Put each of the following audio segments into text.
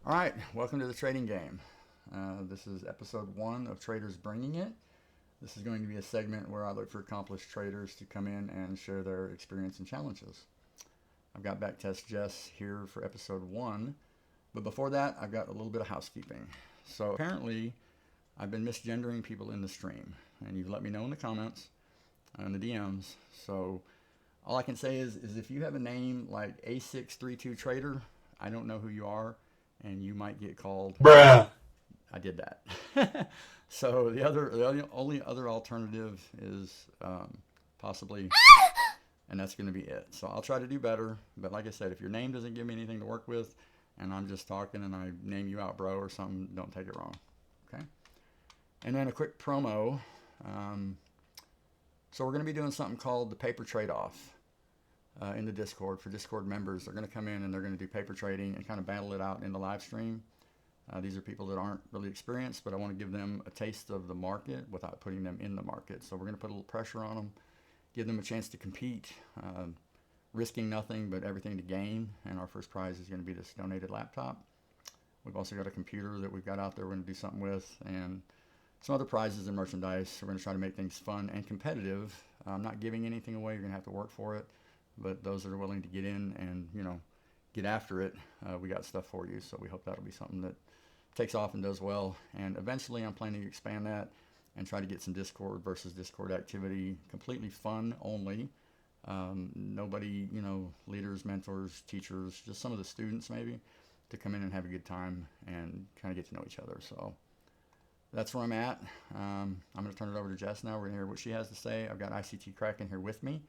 All right, welcome to the trading game. This is episode 1 of Traders Bringing It. This is going to be a segment where I look for accomplished traders to come in and share their experience and challenges. I've got BackTest Jess here for episode 1, but before that, I've got a little bit of housekeeping. So apparently, I've been misgendering people in the stream, and you've let me know in the comments and the DMs. So all I can say is if you have a name like A632 Trader, I don't know who you are, and you might get called. Bruh. I did that. So the only other alternative is possibly, and that's going to be it. So I'll try to do better. But like I said, if your name doesn't give me anything to work with, and I'm just talking and I name you out, bro, or something, don't take it wrong. Okay. And then a quick promo. Um, so we're going to be doing something called the paper trade off. In the Discord for Discord members. They're going to come in and they're going to do paper trading and kind of battle it out in the live stream. These are people that aren't really experienced, but I want to give them a taste of the market without putting them in the market. So we're going to put a little pressure on them, give them a chance to compete, risking nothing but everything to gain. And our first prize is going to be this donated laptop. We've also got a computer that we've got out there we're going to do something with, and some other prizes and merchandise. So we're going to try to make things fun and competitive. I'm not giving anything away. You're going to have to work for it. But those that are willing to get in and, get after it, we got stuff for you. So we hope that'll be something that takes off and does well. And eventually I'm planning to expand that and try to get some Discord versus Discord activity, completely fun only. Nobody, leaders, mentors, teachers, just some of the students maybe, to come in and have a good time and kind of get to know each other. So that's where I'm at. I'm going to turn it over to Jess now. We're going to hear what she has to say. I've got ICT Kraken here with me,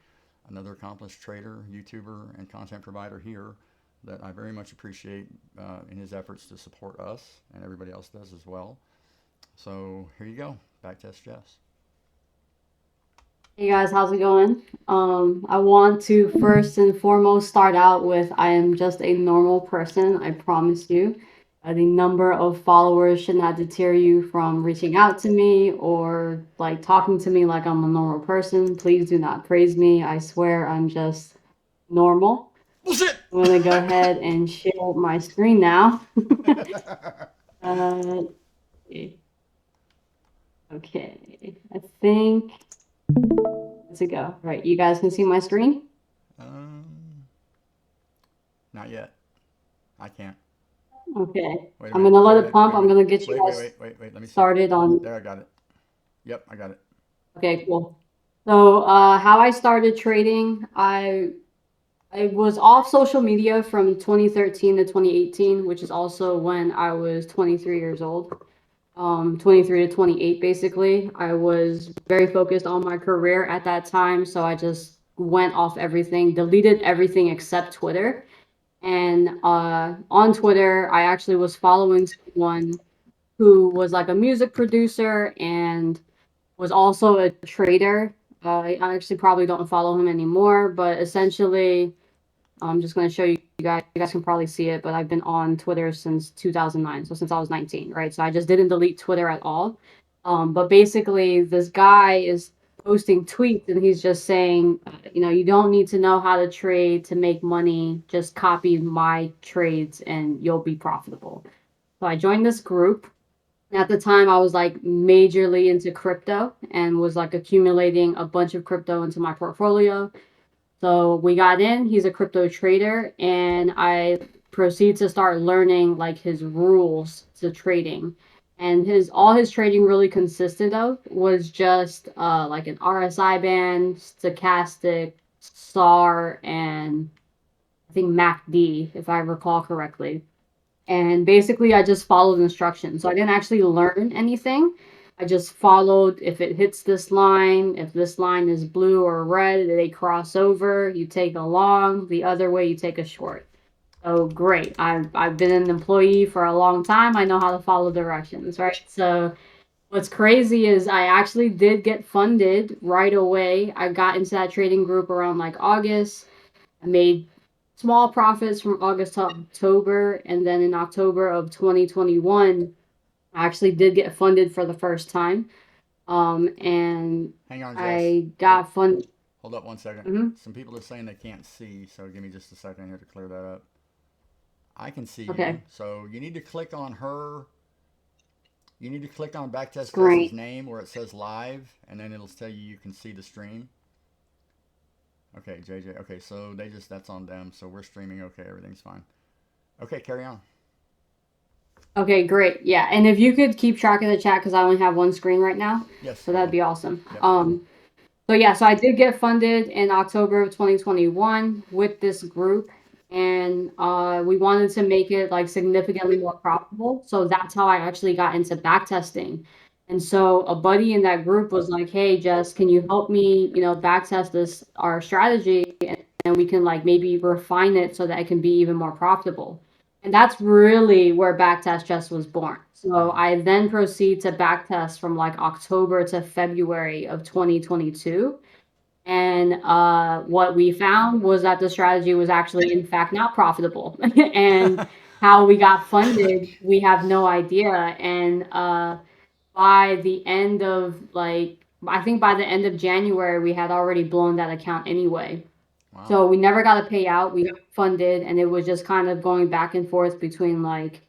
another accomplished trader, YouTuber, and content provider here that I very much appreciate in his efforts to support us, and everybody else does as well. So here you go. BackTest Jess. Hey guys, how's it going? I want to first and foremost start out with I am just a normal person, I promise you. The number of followers should not deter you from reaching out to me or like talking to me like I'm a normal person. Please do not praise me. I swear I'm just normal. Bullshit! I'm gonna go ahead and share my screen now. uh, okay, I think let's go. Right, you guys can see my screen? um, Not yet. I can't. Okay. Wait a I'm minute. gonna Wait let a it minute. pump. Wait a I'm minute. gonna get you guys Wait. Let me see. started on. There, I got it. Yep, I got it. Okay, cool. So, how I started trading, I was off social media from 2013 to 2018, which is also when I was 23 years old. 23 to 28 basically. I was very focused on my career at that time, so I just went off everything, deleted everything except Twitter. And on Twitter, I actually was following someone who was like a music producer and was also a trader. I actually probably don't follow him anymore, but essentially, I'm just going to show you guys. You guys can probably see it, but I've been on Twitter since 2009, so since I was 19, right? So I just didn't delete Twitter at all. But basically, this guy is posting tweets and he's just saying, you don't need to know how to trade to make money. Just copy my trades and you'll be profitable. So I joined this group. At the time, I was like majorly into crypto and was like accumulating a bunch of crypto into my portfolio. So we got in, he's a crypto trader, and I proceed to start learning like his rules to trading. And his all his trading really consisted of was just like an RSI band, stochastic, SAR, and I think MACD, if I recall correctly. And basically, I just followed instructions. So I didn't actually learn anything. I just followed if it hits this line, if this line is blue or red, they cross over, you take a long, the other way you take a short. Oh, great. I've been an employee for a long time. I know how to follow directions, right? So what's crazy is I actually did get funded right away. I got into that trading group around like August. I made small profits from August to October, and then in October of 2021, I actually did get funded for the first time. And Hang on, Jess. I got funded. Hold up 1 second. Mhm. Some people are saying they can't see, so give me just a second here to clear that up. I can see you. Okay. So you need to click on her. You need to click on Backtest Screen. Jess's name where it says live, and then it'll tell you you can see the stream. Okay, JJ. Okay, so that's on them. So we're streaming. Okay, everything's fine. Okay, carry on. Okay, great. Yeah, and if you could keep track of the chat because I only have one screen right now, Yes, so I that'd will. be awesome. Yep. So yeah, so I did get funded in October of 2021 with this group, and we wanted to make it like significantly more profitable. So that's how I actually got into backtesting. And so a buddy in that group was like, "Hey, Jess, can you help me, backtest this our strategy, and we can like maybe refine it so that it can be even more profitable." And that's really where backtest just was born. So Mm, I then proceed to backtest from like October to February of 2022. And what we found was that the strategy was actually, in fact, not profitable. And how we got funded, we have no idea. And by the end of like, I think by the end of January, we had already blown that account anyway. wow. So we never got a payout. We got funded, and it was just kind of going back and forth between like,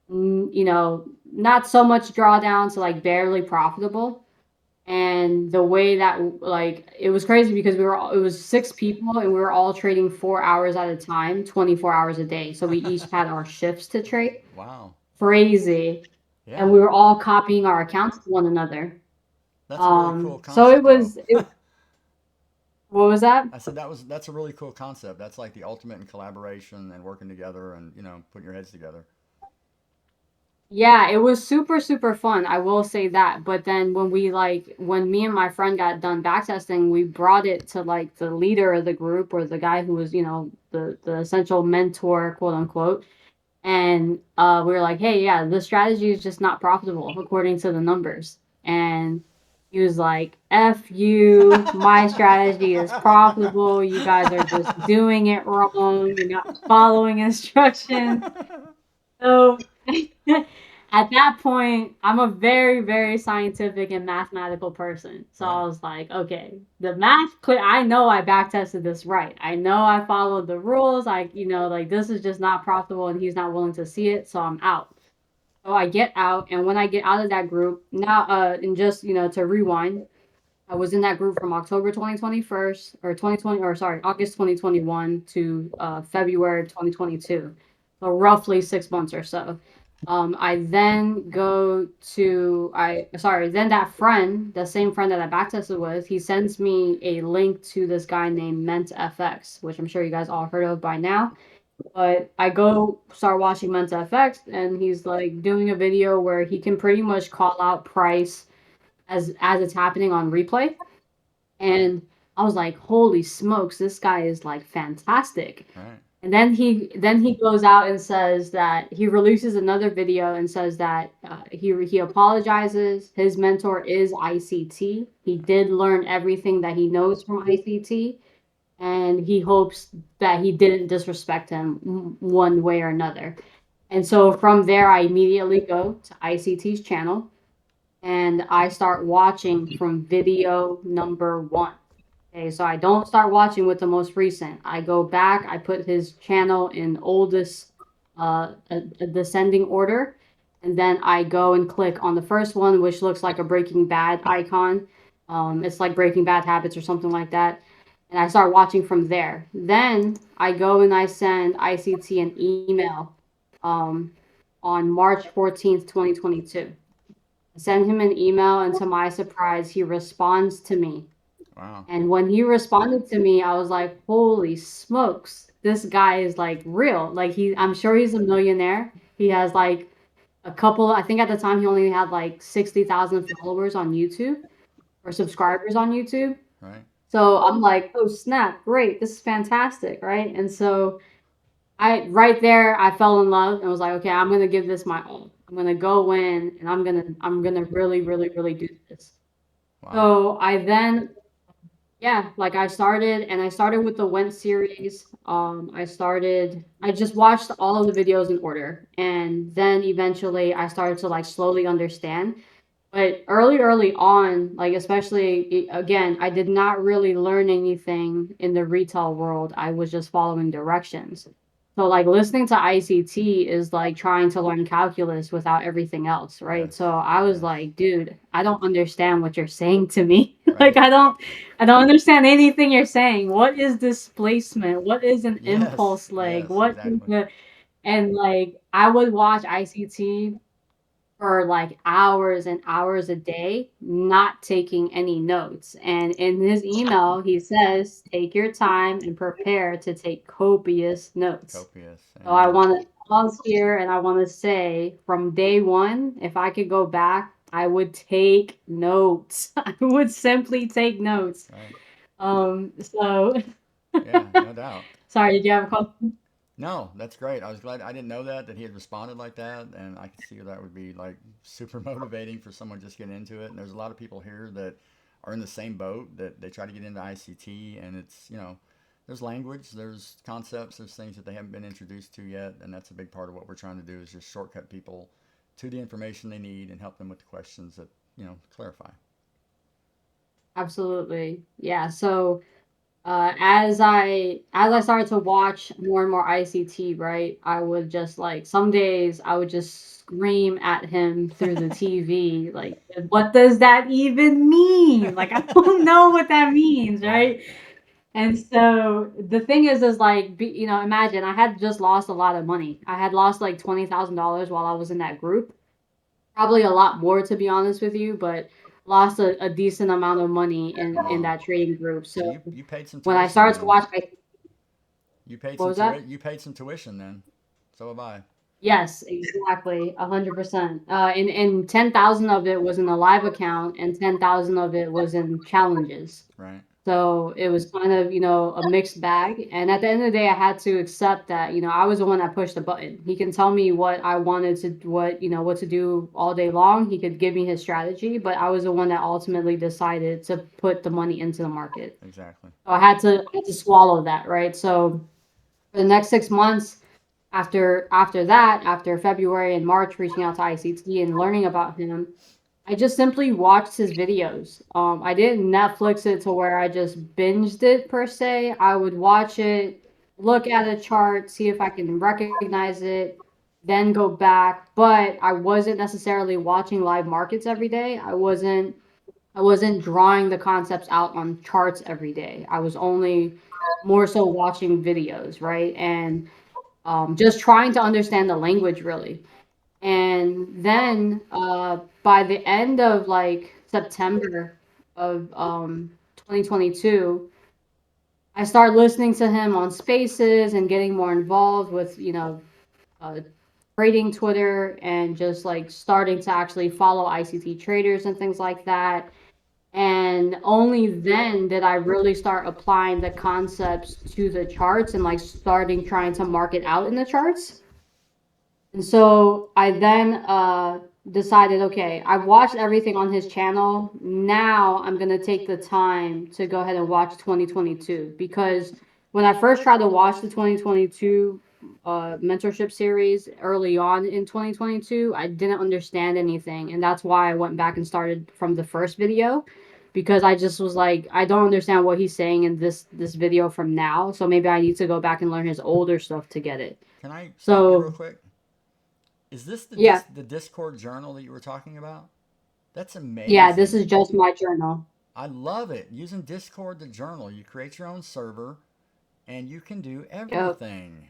not so much drawdown to like barely profitable. And the way that like it was crazy because it was 6 people and we were all trading 4 hours at a time, 24 hours a day. So we each had our shifts to trade. Wow. Crazy. And Yeah, we were all copying our accounts to one another. that's a really cool So concept, though. what was that? I said that's a really cool concept. That's like the ultimate in collaboration and working together and putting your heads together. Yeah, it was super, super fun. I will say that. But then when me and my friend got done backtesting, we brought it to like the leader of the group or the guy who was, the essential mentor, quote unquote. And we were like, hey, yeah, the strategy is just not profitable according to the numbers. And he was like, F you, my strategy is profitable. You guys are just doing it wrong. You're not following instructions. So at that point, I'm a very, very scientific and mathematical person. So I Right. was like, okay, the math clear. I know I backtested this right. I know I followed the rules. Like this is just not profitable and he's not willing to see it. So I'm out. So I get out. And when I get out of that group, now, and just, to rewind, I was in that group from October 2021 or 2020, or sorry, August 2021 to February 2022. So roughly 6 months or so. I then go to then that friend, the same friend that I backtested with, he sends me a link to this guy named MentFX, which I'm sure you guys all heard of by now. But I go start watching MentFX, and he's like doing a video where he can pretty much call out price as it's happening on replay. And I was like, holy smokes, this guy is like fantastic. Right. And then he goes out and says that he releases another video and says that he apologizes. His mentor is ICT. He did learn everything that he knows from ICT, and he hopes that he didn't disrespect him one way or another. And so from there, I immediately go to ICT's channel and I start watching from video number one. Okay, so I don't start watching with the most recent. I go back, I put his channel in oldest a descending order, and then I go and click on the first one, which looks like a Breaking Bad icon. It's like Breaking Bad Habits or something like that. And I start watching from there. Then I go and I send ICT an email um, on March 14th, 2022. Send him an email, and to my surprise, he responds to me. Wow. And when he responded to me, I was like, holy smokes, this guy is like real. Like I'm sure he's a millionaire. He has like I think at the time he only had like 60,000 followers on YouTube or subscribers on YouTube. Right. So I'm like, oh snap, great, this is fantastic, right? And so right there I fell in love and was like, okay, I'm gonna give this my all. I'm gonna go in and I'm gonna really, really, really do this. Wow. So yeah, like I started with the Went series. I just watched all of the videos in order, and then eventually I started to like slowly understand. But early on, like especially again, I did not really learn anything in the retail world. I was just following directions. So like listening to ICT is like trying to learn calculus without everything else, right? Yes. So I was Yes. like, dude, I don't understand what you're saying to me. Like Right. I don't understand anything you're saying. What is displacement? What is an Yes. impulse leg? Yes. What is Exactly. the and like I would watch ICT for like hours and hours a day, not taking any notes. And in his email, he says, take your time and prepare to take copious notes. Copious. So I Amen. want to pause here and I want to say from day one, if I could go back, I would take notes. I would simply take notes. Right. So Yeah. No doubt. sorry, did you have a question? No, that's great. I was glad I didn't know that he had responded like that, and I could see that would be like super motivating for someone just getting into it. And there's a lot of people here that are in the same boat that they try to get into ICT, and it's there's language, there's concepts, there's things that they haven't been introduced to yet, and that's a big part of what we're trying to do is just shortcut people to the information they need and help them with the questions that clarify. Absolutely. Yeah. So as I started to watch more and more ICT, right, I would just like some days I would just scream at him through the TV, like, what does that even mean? Like, I don't know what that means, Right. right? And so the thing is like, imagine I had just lost a lot of money. I had lost like $20,000 while I was in that group. Probably a lot more, to be honest with you, but lost a decent amount of money in Wow. that trading group. So So you paid some when I tuition started to then. watch, what was that? You paid some tuition then. So have I. Yes, exactly, 100%. And 10,000 of it was in the live account, and 10,000 of it was in challenges. Right. So it was kind of, a mixed bag. And at the end of the day, I had to accept that, I was the one that pushed the button. He can tell me what I wanted to, what to do all day long. He could give me his strategy, but I was the one that ultimately decided to put the money into the market. Exactly. So I had to swallow that, right? So for the next 6 months, after that, after February and March, reaching out to ICT and learning about him, I just simply watched his videos. I didn't Netflix it to where I just binged it per se. I would watch it, look at a chart, see if I can recognize it, then go back. But I wasn't necessarily watching live markets every day. I wasn't drawing the concepts out on charts every day. I was only more so watching videos, right? And just trying to understand the language really. And then by the end of like September of 2022, I started listening to him on Spaces and getting more involved with, uh, trading Twitter and just like starting to actually follow ICT traders and things like that. And only then did I really start applying the concepts to the charts and like starting trying to market out in the charts. And so I then decided, okay, I've watched everything on his channel. Now I'm going to take the time to go ahead and watch 2022 because when I first tried to watch the 2022 mentorship series early on in 2022, I didn't understand anything. And that's why I went back and started from the first video because I just was like, I don't understand what he's saying in this video from now. So maybe I need to go back and learn his older stuff to get it. Can I stop you real So quick? Is this yeah. the Discord journal that you were talking about? That's Yeah, this is amazing. just my journal. I love it. Using Discord the journal, you create your own server and you can do Yep, everything.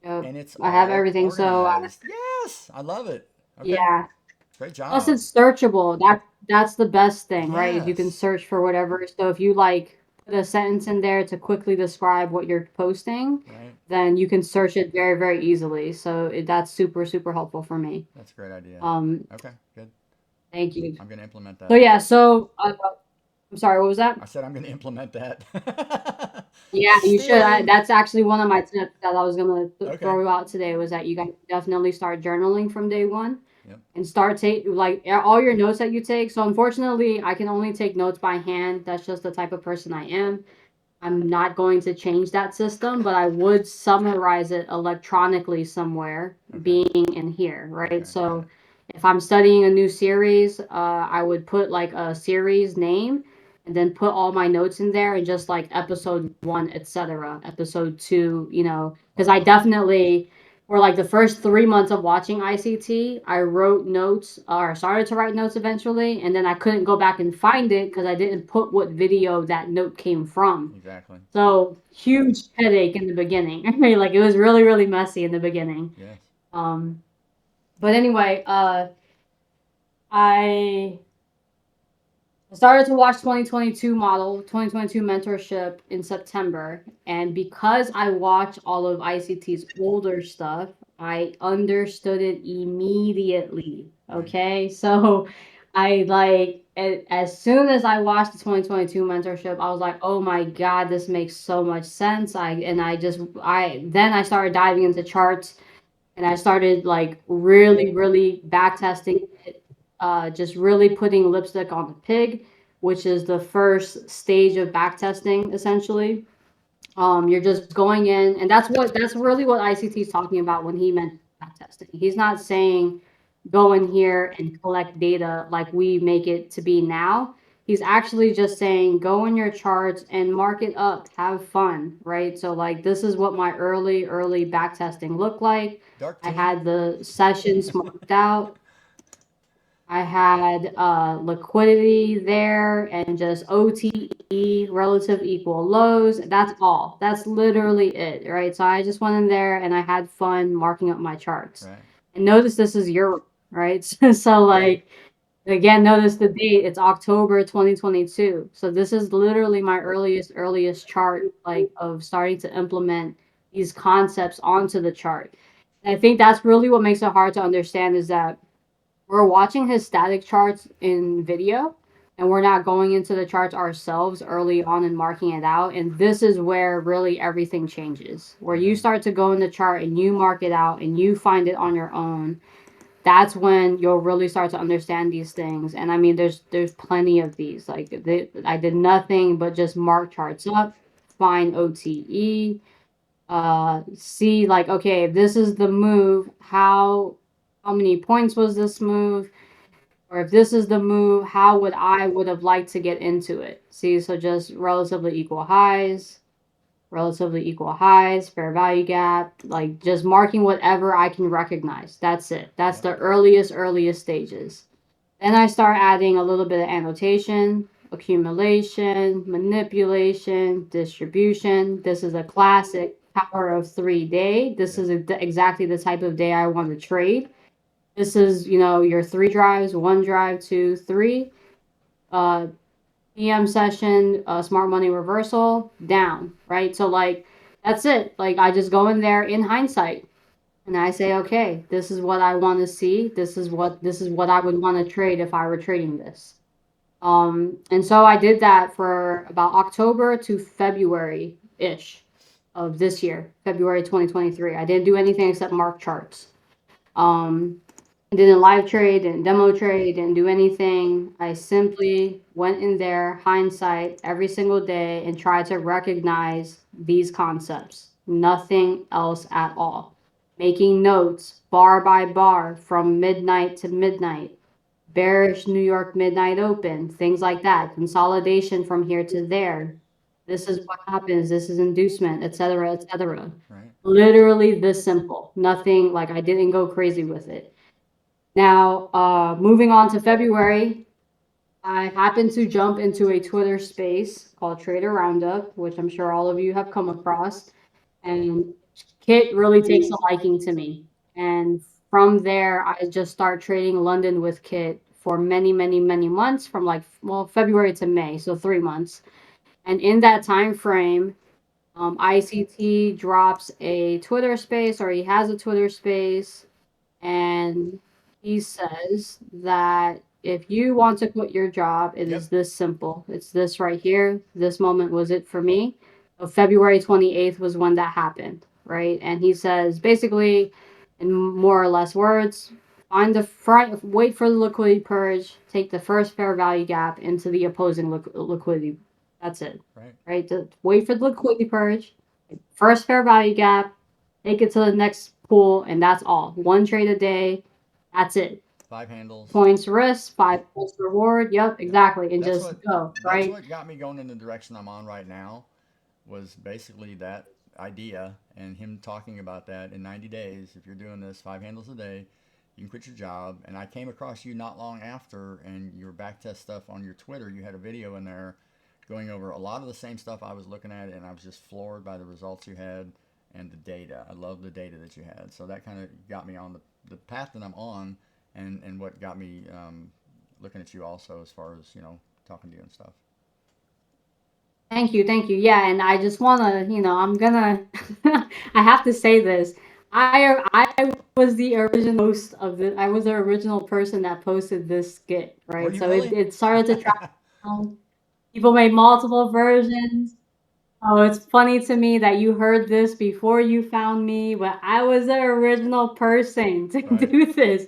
yep. And it's I have all everything. organized. Yes, I love it. Okay. Yeah. Great Plus, job. it's searchable. That's the best thing, right? Is you can Yes. search for whatever. So if you like put a sentence in there to quickly describe what you're posting, Right. then you can search it very, very easily. So that's super, super helpful for me. That's a great idea. Um, Okay, good. Thank you. I'm going to implement So that. yeah. So I'm sorry. What was that? I said I'm going to implement that. Yeah, you should. Stealing. That's actually one of my tips that I was gonna Okay. throw out today was that you guys definitely start journaling from day one Yep. and start take like all your notes that you take. So unfortunately, I can only take notes by hand. That's just the type of person I am. I'm not going to change that system, but I would summarize it electronically somewhere, Okay. being in here, right? Okay. Got So it. if I'm studying a new series, I would put like a series name and then put all my notes in there and just like episode 1, etc., episode 2, because I Wow. definitely for like the first 3 months of watching ICT, I wrote notes or started to write notes eventually, and then I couldn't go back and find it because I didn't put what video that note came from. Exactly. So huge headache in the beginning. Like it was really, really messy in the beginning. Yes. Um, but anyway, I started to watch 2022 mentorship in September. And because I watched all of ICT's older stuff, I understood it immediately. Right. Okay. So I like, as soon as I watched the 2022 mentorship, I was like, oh my God, this makes so much sense. Then I started diving into charts and I started like really, really back testing it, just really putting lipstick on the pig, which is the first stage of back testing, essentially. You're just going in, and that's really what ICT is talking about when he meant back testing. He's not saying go in here and collect data like we make it to be now. He's actually just saying go in your charts and mark it up, have fun, right? So like this is what my early back testing looked like. Dark I team. had the sessions marked out. I had liquidity there and just OTE, relative equal lows. That's all. That's literally it, right? So I just went in there and I had fun marking up my charts. Right. And notice this is Europe, right? So Right. like again, notice the date. It's October 2022. So this is literally my earliest chart like of starting to implement these concepts onto the chart. And I think that's really what makes it hard to understand is that we're watching his static charts in video and we're not going into the charts ourselves early on and marking it out. And this is where really everything changes. Where Yeah. you start to go in the chart and you mark it out and you find it on your own. That's when you'll really start to understand these things. And I mean, there's plenty of these. I did nothing but just mark charts up, find OTE, see like okay, if this is the move, how many points was this move? Or if this is the move, how would have liked to get into it? See, so just relatively equal highs, fair value gap, like just marking whatever I can recognize. That's it. That's Yep. the earliest stages. Then I start adding a little bit of annotation, accumulation, manipulation, distribution. This is a classic power of 3 day. This Yep. is exactly the type of day I want to trade. This is, your 3 drives, 1 drive, 2, 3. Uh, PM session, smart money reversal, down, right? So like that's it. Like I just go in there in hindsight and I say, okay, this is what I want to see. This is what I would want to trade if I were trading this. And so I did that for about October to February ish of this year, February 2023. I didn't do anything except mark charts. Um, didn't live trade, didn't demo trade, didn't do anything. I simply went in there, hindsight, every single day and tried to recognize these concepts. Nothing else at all. Making notes bar by bar from midnight to midnight. Bearish New York midnight open, things like that. Consolidation from here to there. This is what happens. This is inducement, etc., etc. Right. Literally this simple. Nothing like I didn't go crazy with it. Now, moving on to February, I happened to jump into a Twitter space called Trader Roundup, which I'm sure all of you have come across. And Kit really takes a liking to me. And from there, I just start trading London with Kit for many, many, many months from like, well, February to May, so 3 months. And in that time frame, ICT drops a Twitter space or he has a Twitter space and he says that if you want to quit your job, it Yep. is this simple. It's this right here. This moment was it for me. So February 28th was when that happened, right? And he says basically, in more or less words, find the front, wait for the liquidity purge, take the first fair value gap into the opposing liquidity. That's it, Right. right? Wait for the liquidity purge, first fair value gap, take it to the next pool, and that's all. One trade a day. That's it. 5 handles. points risk, 5 points reward. Yep, Yeah. exactly. And That's just what go, that's right? what got me going in the direction I'm on right now was basically that idea and him talking about that in 90 days. If you're doing this 5 handles a day, you can quit your job. And I came across you not long after, and your backtest stuff on your Twitter. You had a video in there going over a lot of the same stuff I was looking at, and I was just floored by the results you had and the data. I love the data that you had. So that kind of got me on the path that I'm on, and what got me looking at you also as far as talking to you and stuff. Thank you, thank you. Yeah, and I just wanna, I'm gonna, I have to say this. I was the original host of the. I was the original person that posted this skit, Were right? you So it really? it started to travel. People made multiple versions. Oh, it's funny to me that you heard this before you found me, but I was the original person to Right, do this.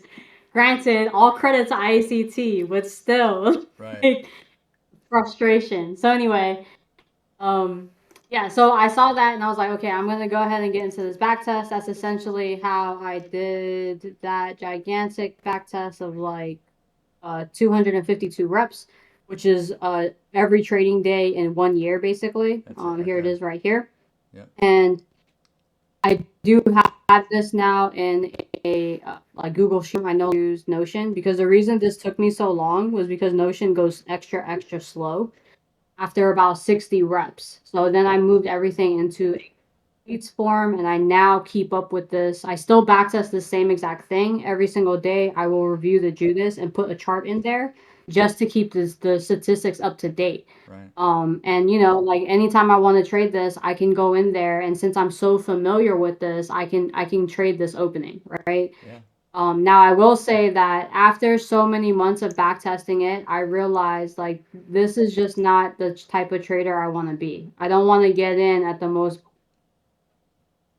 Granted, all credit to ICT, but still, right, like, frustration. So anyway, um, yeah, so I saw that and I was like, okay, I'm gonna go ahead and get into this back test. That's essentially how I did that gigantic back test of like 252 reps, which is every trading day in 1 year, basically. that's it right Here it there. is right here. Yep. And I do have this now in a like Google Sheet. I no use Notion because the reason this took me so long was because Notion goes extra slow after about 60 reps. So then I moved everything into a sheets form and I now keep up with this. I still backtest the same exact thing every single day. I will review the Judas and put a chart in there just to keep the statistics up to date. Right. And like anytime I want to trade this, I can go in there and since I'm so familiar with this, I can trade this opening, right? Yeah. Now I will say that after so many months of back testing it, I realized like this is just not the type of trader I want to be. I don't want to get in at the most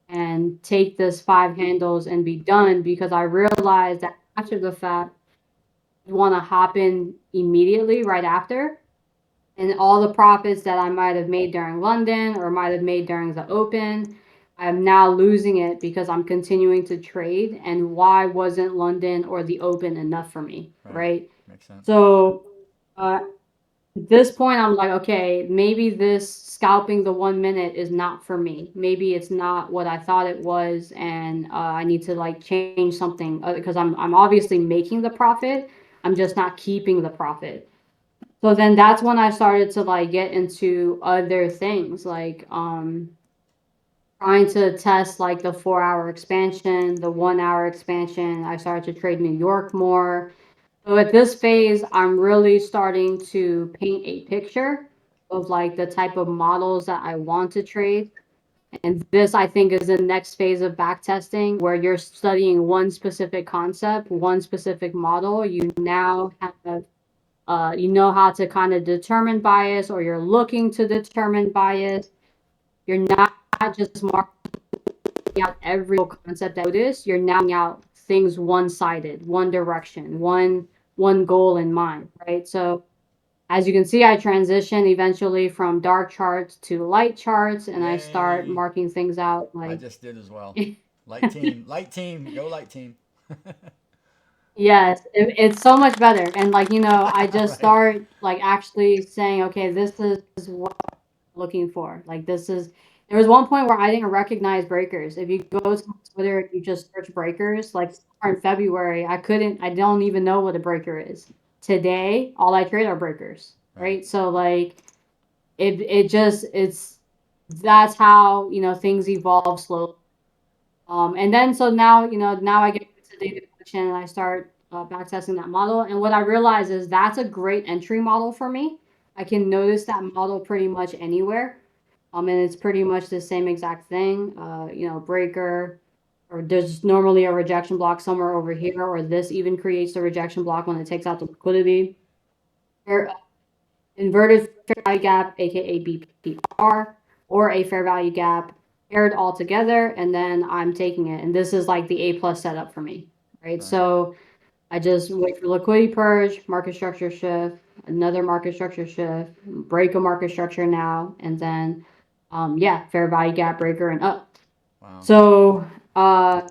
and take this 5 handles and be done because I realized that after the fact, I want to hop in immediately right after. And all the profits that I might have made during London or might have made during the Open, I'm now losing it because I'm continuing to trade. And why wasn't London or the Open enough for me, Right. right? Makes sense. So uh, at this point, I'm like, okay, maybe this scalping the 1 minute is not for me. Maybe it's not what I thought it was, and I need to like change something because I'm obviously making the profit. I'm just not keeping the profit. So then that's when I started to like get into other things like trying to test like the 4 hour expansion, the 1 hour expansion. I started to trade New York more. So at this phase, I'm really starting to paint a picture of like the type of models that I want to trade. And this, I think, is the next phase of backtesting where you're studying one specific concept, one specific model. You now have you know how to kind of determine bias, or you're looking to determine bias. You're not just marking out every concept that is. You're now marking out things one-sided, one direction, one goal in mind, right? So as you can see, I transition eventually from dark charts to light charts, and I start Yay. marking things out I like just did as well. Light team. Light team. Go light team. yes, it's so much better. And like, I just Right. start like actually saying, okay, this is what looking for. Like this is there was one point where I didn't recognize breakers. If you go to Twitter and you just search breakers, like in February, I don't even know what a breaker is. Today, all I trade are breakers. Right. Right. So like it's that's how, things evolve slowly. And then so now, now I get to data collection and I start backtesting that model. And what I realize is that's a great entry model for me. I can notice that model pretty much anywhere. And it's pretty much the same exact thing. Breaker, or there's normally a rejection block somewhere over here, or this even creates the rejection block when it takes out the liquidity. Or inverted fair value gap, aka BPR, or a fair value gap paired all together, and then I'm taking it. And this is like the A plus setup for me, right? Right. So I just wait for liquidity purge, market structure shift, another market structure shift, break a market structure now, and then yeah, fair value gap breaker and up. Wow. So uh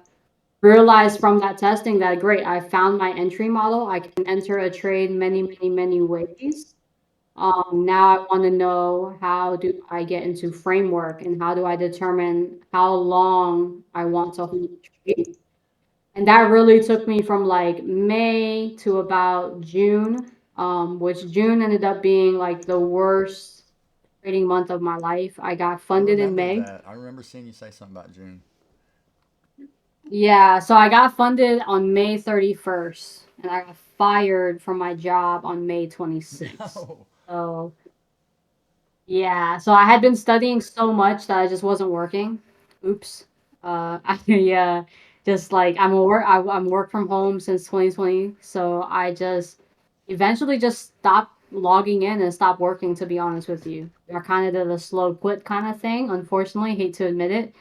realized from that testing that great, I found my entry model. I can enter a trade many, many, many ways. Now I want to know, how do I get into framework and how do I determine how long I want to hold a trade? And that really took me from like May to about June, which June ended up being like the worst trading month of my life. I got I funded in remember May. that. I remember seeing you say something about June. Yeah, so I got funded on May 31st and I got fired from my job on May 26th. No. So, yeah, so I had been studying so much that I just wasn't working. Oops. Yeah, just like I'm work from home since 2020, so I just eventually just stopped logging in and stopped working, to be honest with you. I kind of did a slow quit kind of thing, unfortunately, hate to admit it.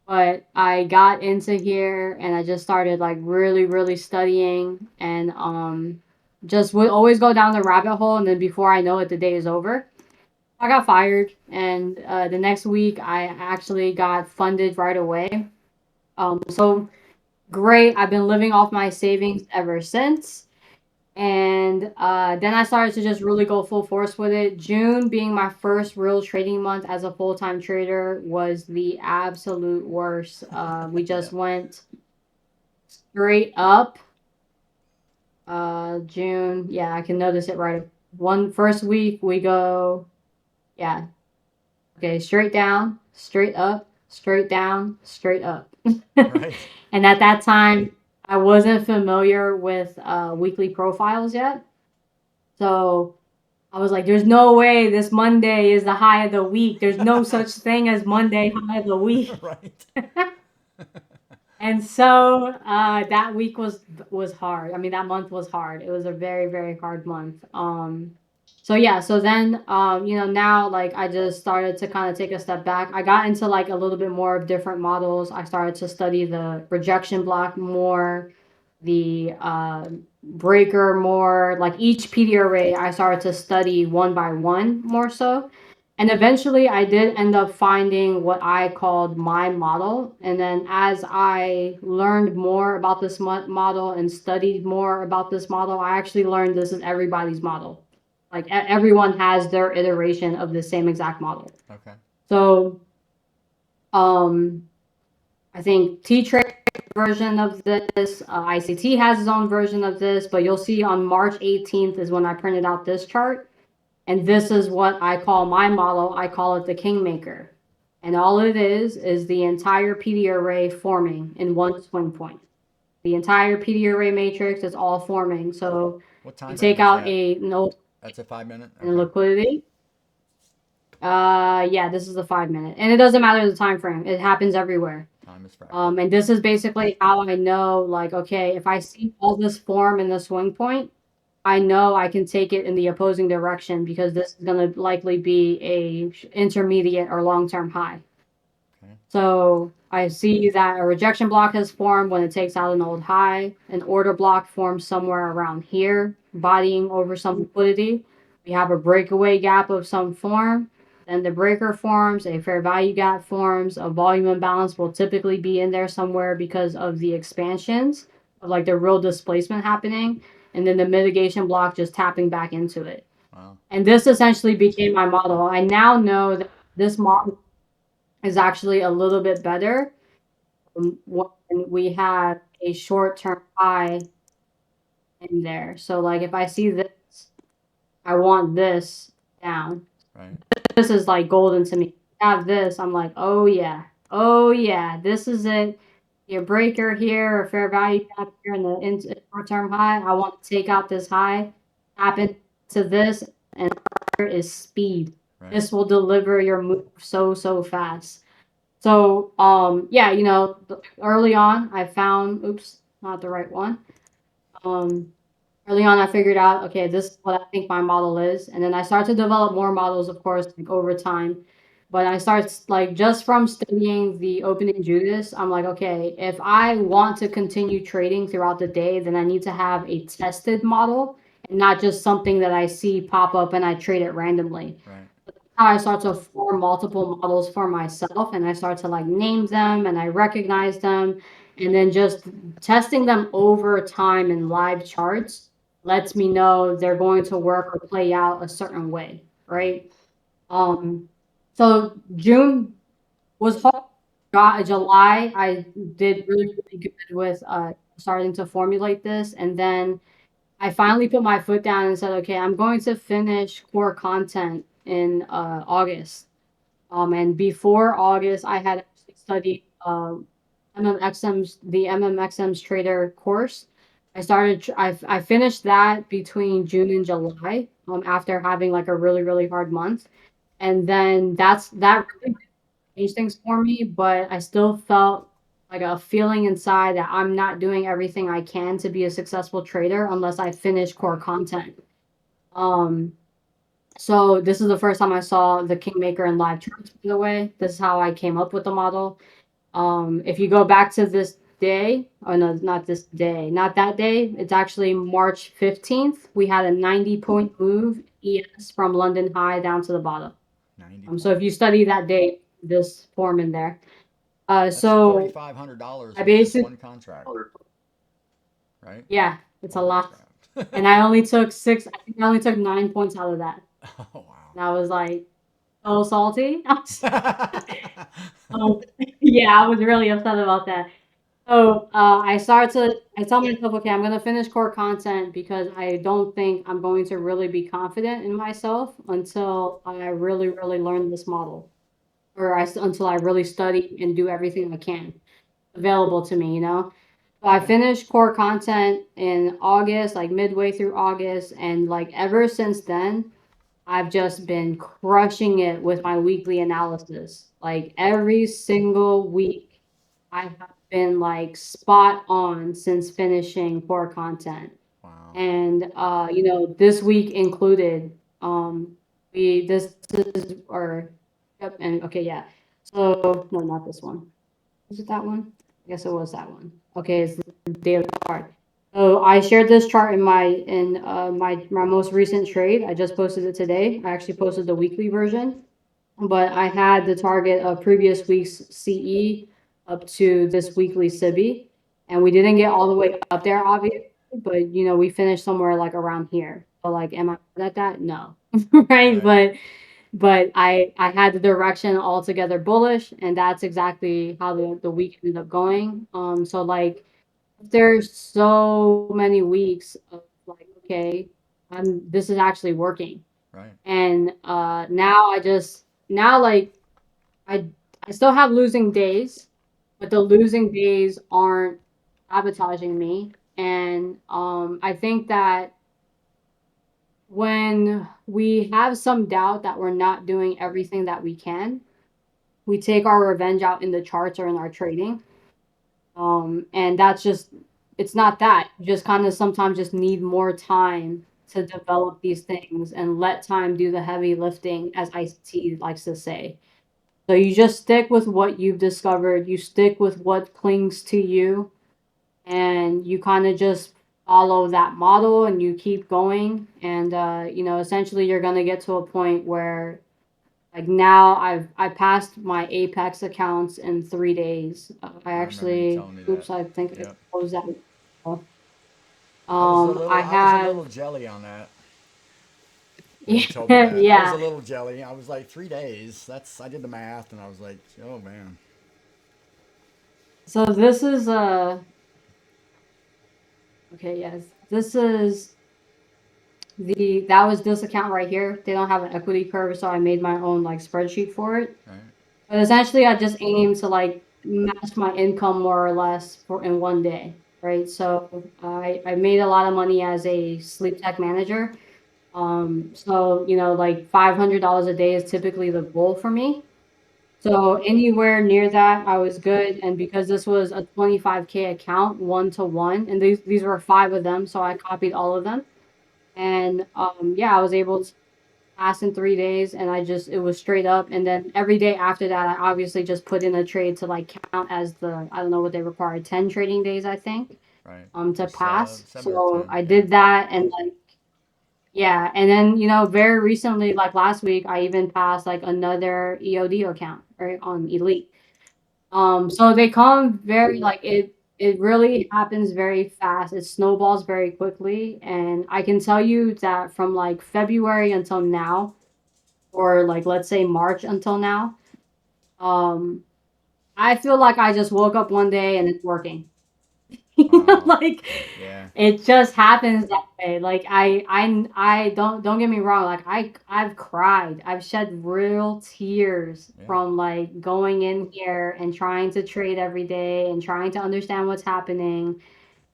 But I got into here and I just started like really, really studying and just would always go down the rabbit hole, and then before I know it, the day is over. I got fired, and the next week I actually got funded right away. So great. I've been living off my savings ever since. And then I started to just really go full force with it. June being my first real trading month as a full time trader was the absolute worst. We Yeah. just went straight up. June, yeah, I can notice it right. One first week we go, yeah, okay, straight down, straight up, straight down, straight up. Right. And at that time, I wasn't familiar with weekly profiles yet. So I was like, there's no way this Monday is the high of the week. There's no such thing as Monday high of the week. Right. And so that week was hard. I mean, that month was hard. It was a very, very hard month. So yeah, so then now like I just started to kind of take a step back. I got into like a little bit more of different models. I started to study the rejection block more, the breaker more, like each PD array I started to study one by one more so. And eventually I did end up finding what I called my model. And then as I learned more about this model and studied more about this model, I actually learned this is everybody's model. Like everyone has their iteration of the same exact model. Okay. So um, I think T-Trade version of this, ICT has its own version of this, but you'll see on March 18th is when I printed out this chart. And this is what I call my model. I call it the Kingmaker. And all it is the entire PD array forming in one swing point. The entire PD array matrix is all forming. So What you time frame take is out that? a note That's a 5 minute? and a Okay. liquidity. Yeah, this is the 5 minute. And it doesn't matter the time frame. It happens everywhere. Time is fractal. And this is basically how I know, like, okay, if I see all this form in the swing point, I know I can take it in the opposing direction because this is going to likely be a intermediate or long-term high. Okay. So I see that a rejection block has formed when it takes out an old high. An order block forms somewhere around here, bodying over some liquidity. We have a breakaway gap of some form. Then the breaker forms, a fair value gap forms, a volume imbalance will typically be in there somewhere because of the expansions of like the real displacement happening. And then the mitigation block just tapping back into it. Wow. And this essentially became my model. I now know that this model is actually a little bit better when we have a short-term high in there. So like if I see this, I want this down. Right. This is like golden to me. Have this, I'm like, oh yeah, oh yeah, this is it. Your breaker here, a fair value gap here, and the short-term high. I want to take out this high, tap into this, and here is speed. Right. This will deliver your move so fast. So, yeah, early on, I found, oops, not the right one. Um, Early on, I figured out, okay, this is what I think my model is. And then I started to develop more models, of course, like over time. But I started like just from studying the opening Judas, I'm like, okay, if I want to continue trading throughout the day, then I need to have a tested model and not just something that I see pop up and I trade it randomly. Right. How I start to form multiple models for myself and I start to like name them and I recognize them. and then just testing them over time in live charts lets me know they're going to work or play out a certain way, right? Um, so June was hard. July, I did really, really good with starting to formulate this, and then I finally put my foot down and said, okay, I'm going to finish core content in August. And before August, I had actually studied the MMXM's trader course. I finished that between June and July, after having like a really, really hard month. And then that really changed things for me, but I still felt like a feeling inside that I'm not doing everything I can to be a successful trader unless I finish core content. Um, so this is the first time I saw the Kingmaker in live charts, by the way. This is how I came up with the model. If you go back to this day, oh no, not this day, not that day, it's actually March 15th. We had a 90-point move ES from London high down to the bottom. 90 So if you points. study that date, this form in there. That's So $3,500 I with just basically, one contract, right? yeah, it's a Holy lot. crap. And I only took I think I only took 9 points out of that. Oh, wow. And I was like, so salty. Um, yeah, I was really upset about that. So I tell myself, okay, I'm gonna finish core content because I don't think I'm going to really be confident in myself until I really, really learn this model, until I really study and do everything I can available to me, you know? So I Yeah, finished core content in August, like midway through August, and like ever since then, I've just been crushing it with my weekly analysis. Like every single week, I have been like spot on since finishing core content. wow. And this week included, we this is or yep, and okay, yeah. So no, not this one. Was it that one? I guess it was that one. Okay, it's the daily chart. So I shared this chart in my most recent trade. I just posted it today. I actually posted the weekly version, but I had the target of previous week's CE up to this weekly SIBI, and we didn't get all the way up there, obviously, but we finished somewhere like around here. So like, am I mad at that? No, right? Right, But I had the direction altogether bullish, and that's exactly how the week ended up going. So like there's so many weeks of like, okay, this is actually working. right, And now like I I still have losing days, but the losing days aren't sabotaging me. And I think that when we have some doubt that we're not doing everything that we can, we take our revenge out in the charts or in our trading. And that's just, it's not that. You just kind of sometimes just need more time to develop these things and let time do the heavy lifting, as ICT likes to say. So you just stick with what you've discovered, you stick with what clings to you, and you kind of just follow that model and you keep going. And, essentially you're going to get to a point where like now I passed my Apex accounts in 3 days. I I remember you actually, telling me that. oops, I think I Yep. closed that. I I was a have, little jelly on that when you told me yeah, that. I was yeah. a little jelly. I was like 3 days. I did the math and I was like, oh man. So this is, okay, yes, this is that was this account right here. They don't have an equity curve, so I made my own like spreadsheet for it. Right, But essentially, I just aim to like match my income more or less for in one day, right? So I made a lot of money as a sleep tech manager. So like $500 a day is typically the goal for me. So anywhere near that, I was good. And because this was a 25K account, 1 to 1, and these were 5 of them, so I copied all of them. And yeah, I was able to pass in 3 days, and it was straight up. And then every day after that, I obviously just put in a trade to like count as I don't know what they require, 10 trading days, I think, right. to Or pass. 7 or 10. So I Yeah. did that, and like, yeah. And then, very recently, like last week, I even passed like another EOD account, right, on Elite. So they come very like it. it really happens very fast. It snowballs very quickly. And I can tell you that from like February until now, or like let's say March until now, um, I feel like I just woke up one day and it's working. Wow. Like Yeah. it just happens that way. Like I don't get me wrong. Like I've cried. I've shed real tears Yeah. from like going in here and trying to trade every day and trying to understand what's happening.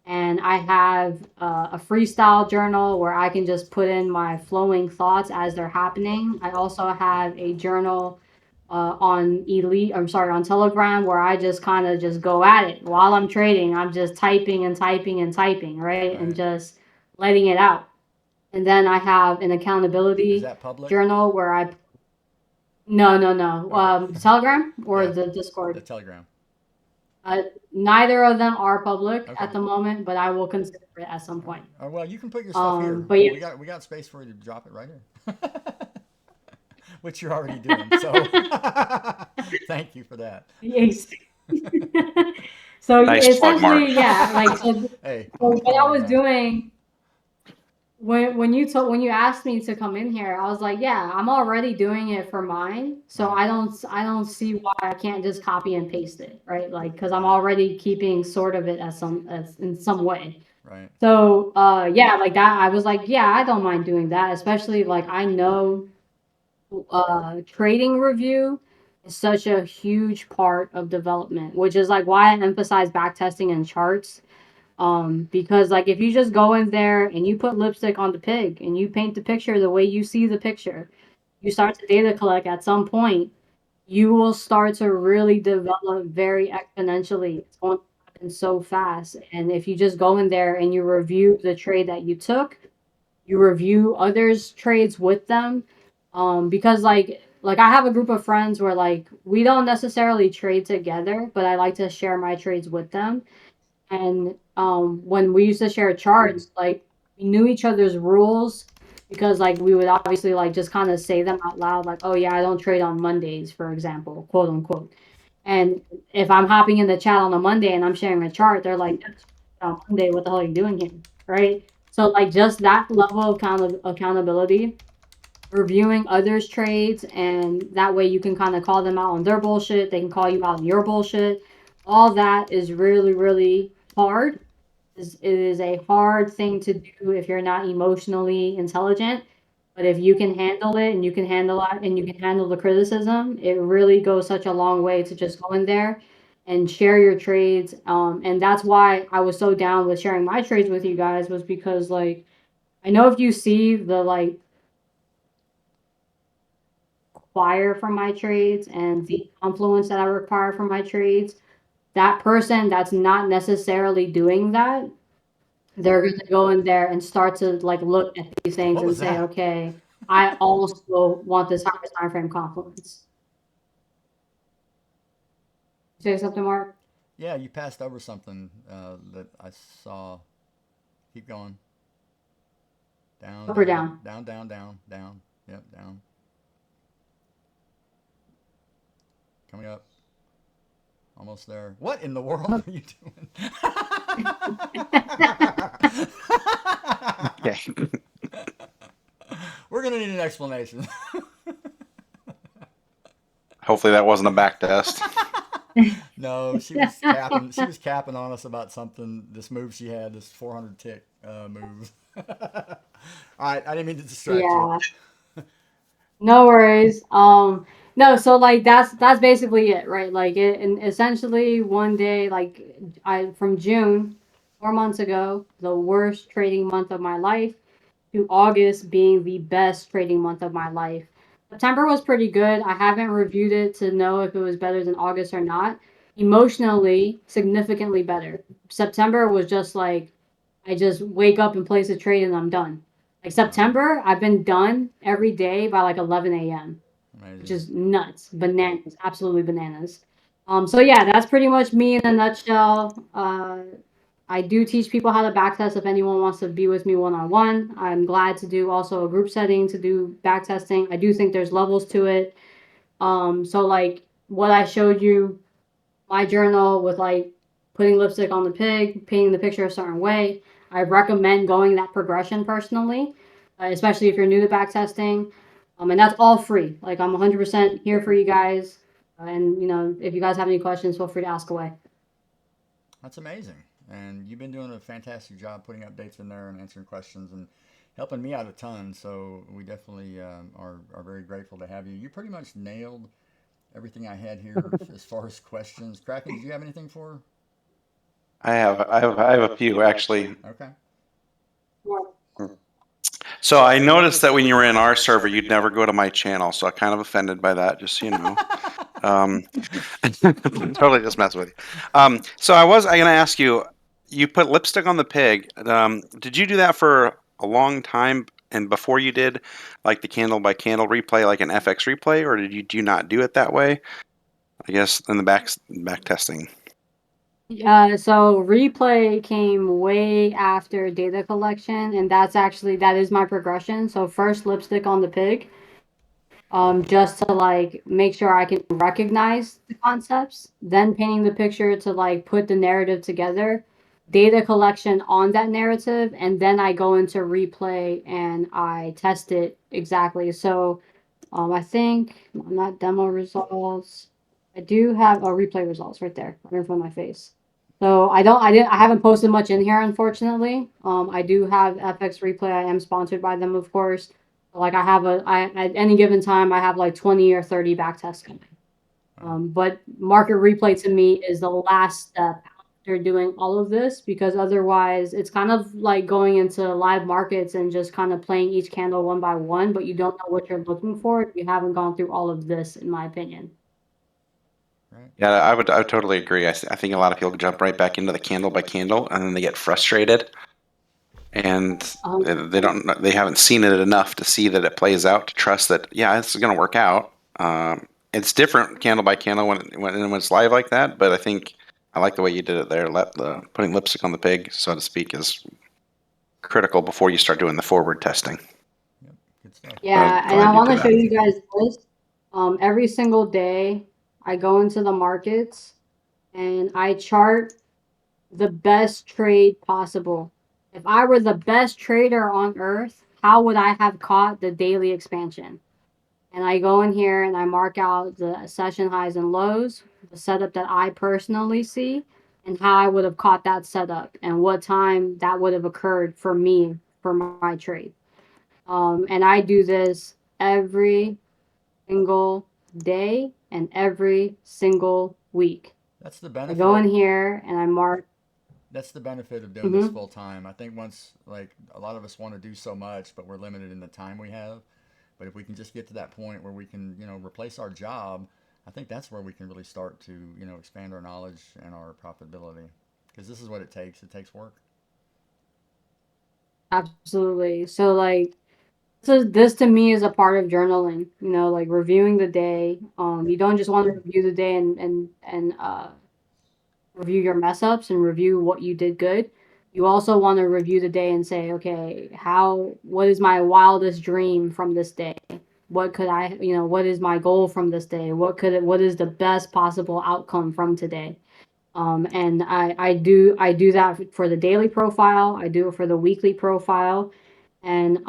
And I have a freestyle journal where I can just put in my flowing thoughts as they're happening. I also have a journal on Elite, I'm sorry, on Telegram where I just kind of just go at it while I'm trading. I'm just typing and typing and typing, right? And Right. just letting it out. And then I have an Is accountability that public? journal where I, no, no, no, Okay. Telegram or Yeah. the The Discord. Telegram. Neither of them are public Okay. at the moment, but I will consider it at some All right. point. Well, you can put your stuff here. But We yes, got space for you to drop it right here, which you're already doing. So, thank you for that. yes. So Nice plug, Mark. essentially, yeah, like Hey, so I'm what I calling was now. doing when you asked me to come in here, I was like, yeah, I'm already doing it for mine, so Right. I don't see why I can't just copy and paste it, right? Like because I'm Right. already keeping sort of it as in some way. Right. So yeah, like that, I was like, yeah, I don't mind doing that, especially like I know trading review is such a huge part of development, which is like why I emphasize backtesting and charts. Because like if you just go in there and you put lipstick on the pig and you paint the picture the way you see the picture, you start to data collect at some point, you will start to really develop very exponentially. It's going to happen so fast. And if you just go in there and you review the trade that you took, you review others' trades with them. Because like I have a group of friends where like we don't necessarily trade together, but I like to share my trades with them. And when we used to share charts, like we knew each other's rules because like we would obviously like just kind of say them out loud, like, oh yeah, I don't trade on Mondays, for example, quote unquote. And if I'm hopping in the chat on a Monday and I'm sharing a chart, they're like, "That's on Monday, what the hell are you doing here?" Right? So like just that level of accountability, reviewing others' trades, and that way you can kind of call them out on their bullshit. They can call you out on your bullshit. All that is really, really hard. It is a hard thing to do if you're not emotionally intelligent. But if you can handle it and you can handle it and you can handle the criticism, it really goes such a long way to just go in there and share your trades. And that's why I was so down with sharing my trades with you guys was because like I know if you see the like require from my trades and the influence that I require from my trades, that person that's not necessarily doing that, they're going to go in there and start to like look at these things What and was say, that? okay, I also want this higher time frame confluence. Say something, Mark? Yeah, you passed over something that I saw. Keep going. Down, Up or down, down? down, down, down, down. Yep, down. Coming up. Almost there. What in the world are you doing? Okay. We're gonna need an explanation. Hopefully that wasn't a back test. No, she was capping. She was capping on us about something. This move she had, this 400 tick move. All right, I didn't mean to distract you. Yeah, no worries. No, so like that's basically it, right? Like it, and essentially one day, like I from June, 4 months ago, the worst trading month of my life, to August being the best trading month of my life. September was pretty good. I haven't reviewed it to know if it was better than August or not. Emotionally, significantly better. September was just like I just wake up and place a trade and I'm done. Like Wow, September, I've been done every day by like 11 a.m., which amazing. is nuts, bananas, absolutely bananas. So yeah, that's pretty much me in a nutshell. I do teach people how to backtest if anyone wants to be with me one on one. I'm glad to do also a group setting to do backtesting. I do think there's levels to it. So like what I showed you, my journal with like putting lipstick on the pig, painting the picture a certain way. I recommend going that progression personally, especially if you're new to backtesting. And that's all free. Like I'm 100% here for you guys. And if you guys have any questions, feel free to ask away. That's amazing. And you've been doing a fantastic job putting updates in there and answering questions and helping me out a ton. So we definitely are very grateful to have you. You pretty much nailed everything I had here as far as questions. Kraken, did you have anything for her? I have a few actually. Okay. So I noticed that when you were in our server, you'd never go to my channel. So I'm kind of offended by that, just so you know. Totally just mess with you. So I'm going to ask you, you put lipstick on the pig. Did you do that for a long time? And before you did like the candle by candle replay, like an FX replay, or do you not do it that way? I guess in the back testing. So replay came way after data collection, and that is my progression. So first lipstick on the pig, just to like make sure I can recognize the concepts, then painting the picture to like put the narrative together, data collection on that narrative, and then I go into replay and I test it exactly. So I think not demo results. I do have replay results right there, right in front of my face. So I haven't posted much in here, unfortunately. I do have FX Replay. I am sponsored by them, of course. Like at any given time, I have like 20 or 30 back tests coming. But market replay to me is the last step after doing all of this, because otherwise it's kind of like going into live markets and just kind of playing each candle one by one, but you don't know what you're looking for if you haven't gone through all of this, in my opinion. Right. Yeah, I would totally agree. I think a lot of people jump right back into the candle by candle, and then they get frustrated, and they haven't seen it enough to see that it plays out, to trust that it's going to work out. It's different candle by candle when it's live like that, but I think I like the way you did it there. Putting lipstick on the pig, so to speak, is critical before you start doing the forward testing. Yep, good stuff. Yeah, and I want to show you guys this. Every single day, I go into the markets and I chart the best trade possible. If I were the best trader on earth, how would I have caught the daily expansion? And I go in here and I mark out the session highs and lows, the setup that I personally see, and how I would have caught that setup and what time that would have occurred for me for my trade. And I do this every single day and every single week. That's the benefit. I go in here and I mark. That's the benefit of doing this full time. I think once, like, a lot of us want to do so much, but we're limited in the time we have. But if we can just get to that point where we can, replace our job, I think that's where we can really start to, expand our knowledge and our profitability. Because this is what it takes. It takes work. Absolutely. So, like, this to me is a part of journaling, like reviewing the day. You don't just want to review the day and review your mess ups and review what you did good. You also want to review the day and say, okay, what is my wildest dream from this day? What could what is my goal from this day? What is the best possible outcome from today? And I do that for the daily profile. I do it for the weekly profile. And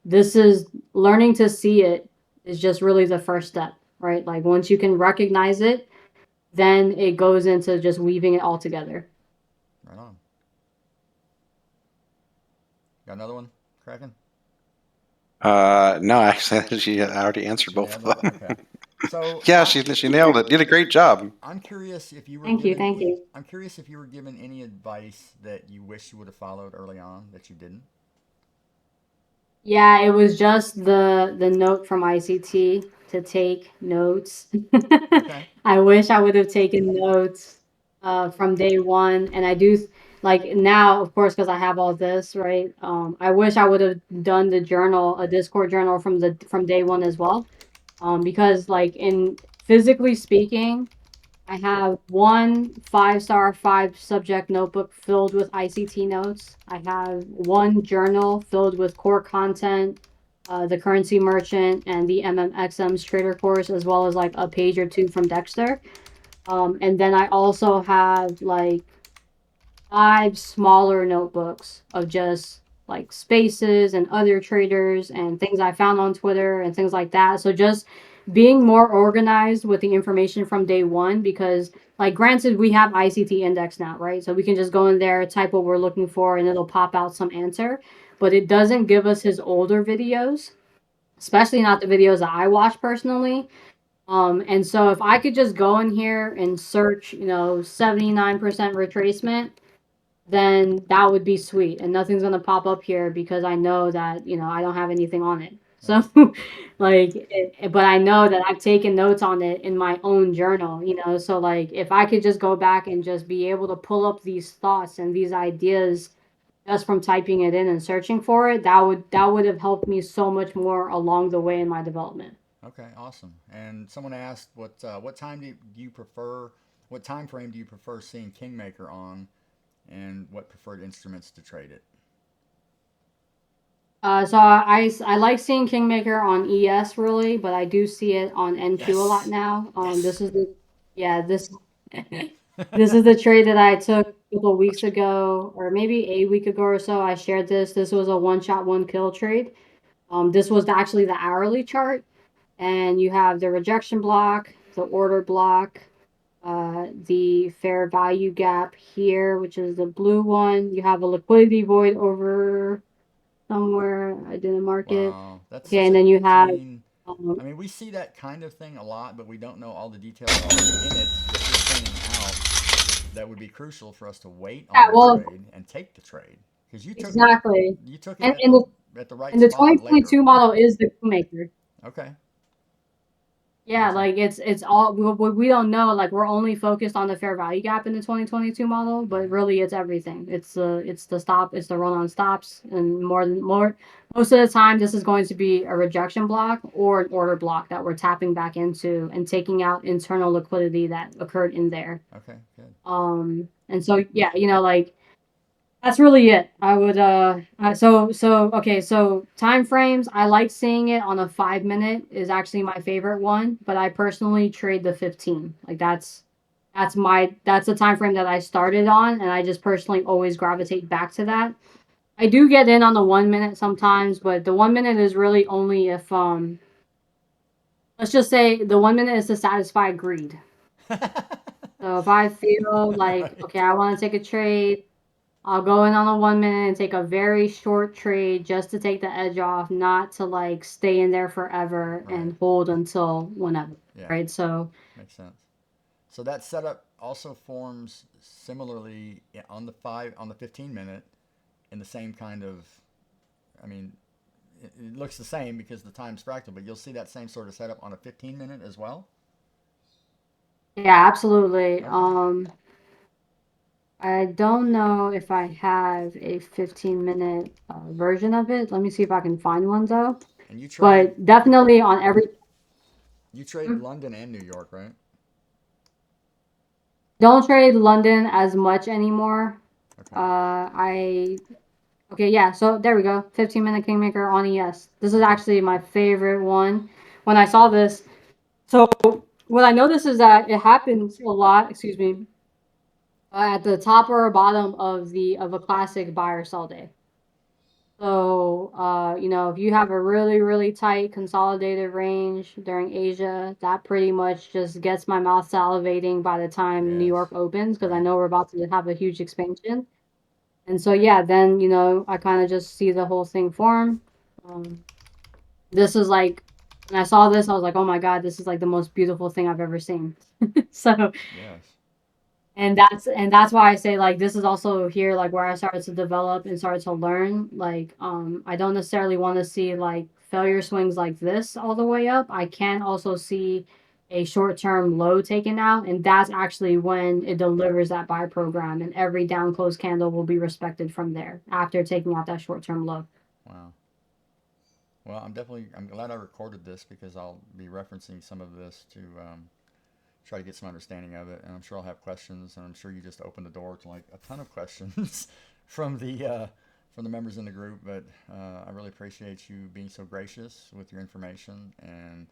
this is learning to see it is just really the first step, right? Like once you can recognize it, then it goes into just weaving it all together. Right on. Got another one, Kraken? No, actually, I already answered both of them. Okay. So yeah, she nailed it. Did a great job. I'm curious if you were. Thank you. I'm curious if you were given any advice that you wish you would have followed early on that you didn't. Yeah, it was just the note from ICT to take notes. Okay. I wish I would have taken notes from day one, and I do like now, of course, because I have all this, right? I wish I would have done the journal, a Discord journal from day one as well, because like in physically speaking, I have one 5-star 5-subject notebook filled with ICT notes. I have one journal filled with core content, the currency merchant, and the MMXM's trader course, as well as like a page or two from Dexter. And then I also have like 5 smaller notebooks of just like spaces and other traders and things I found on Twitter and things like that. So just being more organized with the information from day one, because like granted we have ICT index now, right? So we can just go in there, type what we're looking for, and it'll pop out some answer. But it doesn't give us his older videos, especially not the videos that I watch personally. And so if I could just go in here and search, 79% retracement, then that would be sweet. And nothing's gonna pop up here because I know that, I don't have anything on it. So, but I know that I've taken notes on it in my own journal, So, like, if I could just go back and just be able to pull up these thoughts and these ideas just from typing it in and searching for it, that would have helped me so much more along the way in my development. Okay, awesome. And someone asked, what time do you prefer? What time frame do you prefer seeing Kingmaker on, and what preferred instruments to trade it? So I like seeing Kingmaker on ES really, but I do see it on NQ a lot Yes. now. Yes. This is the yeah this this is the trade that I took a couple weeks ago, or maybe a week ago or so. I shared this. This was a one shot, one kill trade. This was actually the hourly chart, and you have the rejection block, the order block, the fair value gap here, which is the blue one. You have a liquidity void over somewhere. I didn't mark it. Wow, that's Okay, such and a then you have clean. um, I mean, we see that kind of thing a lot, but we don't know all the details already in it that you're pointing out that would be crucial for us to wait yeah, on the well, trade and take the trade, because exactly. you took it And at and the the right and the spot later. 2022 model is the maker. Okay, Yeah, awesome. like it's all we don't know. Like we're only focused on the fair value gap in the 2022 model, but Right. really it's everything. It's the stop, it's the run on stops, and more most of the time this is going to be a rejection block or an order block that we're tapping back into and taking out internal liquidity that occurred in there. Okay, good. And so yeah, like that's really it. I would okay, so time frames, I like seeing it on a 5 minute is actually my favorite one, but I personally trade the 15. Like that's the time frame that I started on, and I just personally always gravitate back to that. I do get in on the 1 minute sometimes, but the 1 minute is really only if let's just say the 1 minute is to satisfy greed. So if I feel like Right. okay, I want to take a trade, I'll go in on a 1 minute and take a very short trade just to take the edge off, not to like stay in there forever Right. and hold until whenever. Yeah, Right. So makes sense. So that setup also forms similarly on the 15 minute in the same kind of. I mean, it looks the same because the time's fractal, but you'll see that same sort of setup on a 15 minute as well. yeah, absolutely. Okay. I don't know if I have a 15-minute version of it. Let me see if I can find one though. And you trade But definitely on every. you trade London and New York, right? Don't trade London as much anymore. Okay. I Okay, yeah, so there we go. 15-minute Kingmaker on ES. This is Okay. actually my favorite one. When I saw this, so what I noticed is that it happens a lot, excuse me, at the top or bottom of a classic buy or sell day. So, if you have a really, really tight consolidated range during Asia, that pretty much just gets my mouth salivating by the time New Yes. York opens, because I Right. know we're about to have a huge expansion. And so, yeah, then, I kind of just see the whole thing form. Um, this is like, when I saw this, I was like, oh my God, this is like the most beautiful thing I've ever seen. So, Yes. and that's why I say like this is also here like where I started to develop and started to learn. Like I don't necessarily want to see like failure swings like this all the way up. I can also see a short-term low taken out, and that's actually when it delivers that buy program, and every down close candle will be respected from there after taking out that short-term low. Wow. Well, I'm glad I recorded this because I'll be referencing some of this to try to get some understanding of it, and I'm sure I'll have questions, and I'm sure you just opened the door to like a ton of questions from the members in the group. But I really appreciate you being so gracious with your information and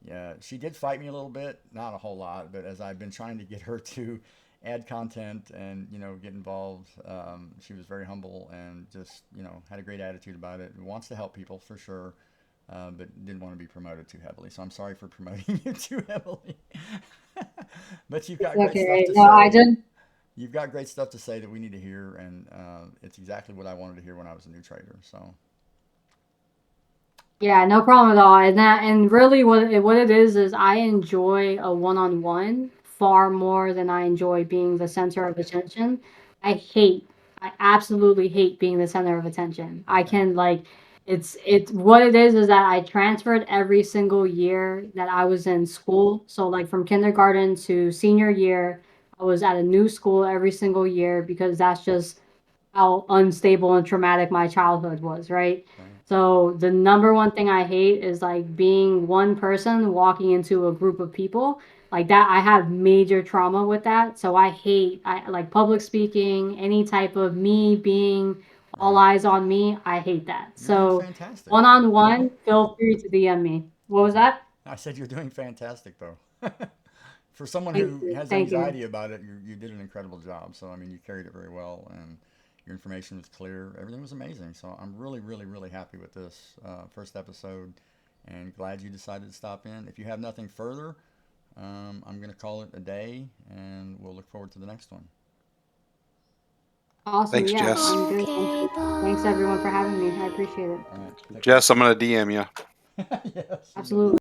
Yeah, she did fight me a little bit, not a whole lot, but as I've been trying to get her to add content and get involved, she was very humble and just had a great attitude about it. Wants to help people for sure, but didn't want to be promoted too heavily. So I'm sorry for promoting you too heavily. But you've got great stuff Okay. to No, I say. did. You've got great stuff to say that we need to hear, and it's exactly what I wanted to hear when I was a new trader. So Yeah, no problem at all. And really what it is I enjoy a one-on-one far more than I enjoy being the center of attention. I absolutely hate being the center of attention. I okay, can like it's what it is that I transferred every single year that I was in school. So like from kindergarten to senior year, I was at a new school every single year because that's just how unstable and traumatic my childhood was, right? right, So the number one thing I hate is like being one person walking into a group of people like that. I have major trauma with that. So I like public speaking, any type of me being all right. eyes on me. I hate that. You're doing So fantastic. one on one, feel free to DM me. What was Okay, that? I said you're doing fantastic though. For someone Thank who you. has Thank you. anxiety about it, you did an incredible job. So I mean, you carried it very well, and your information was clear. Everything was amazing. So I'm really, really, really happy with this first episode, and glad you decided to stop in. If you have nothing further, I'm going to call it a day, and we'll look forward to the next one. Awesome. Thanks, Yeah, Jess. I'm good. Okay, Thanks everyone for having me. I appreciate it. All right, take care. Jess, I'm gonna DM you. Yes, you know Absolutely.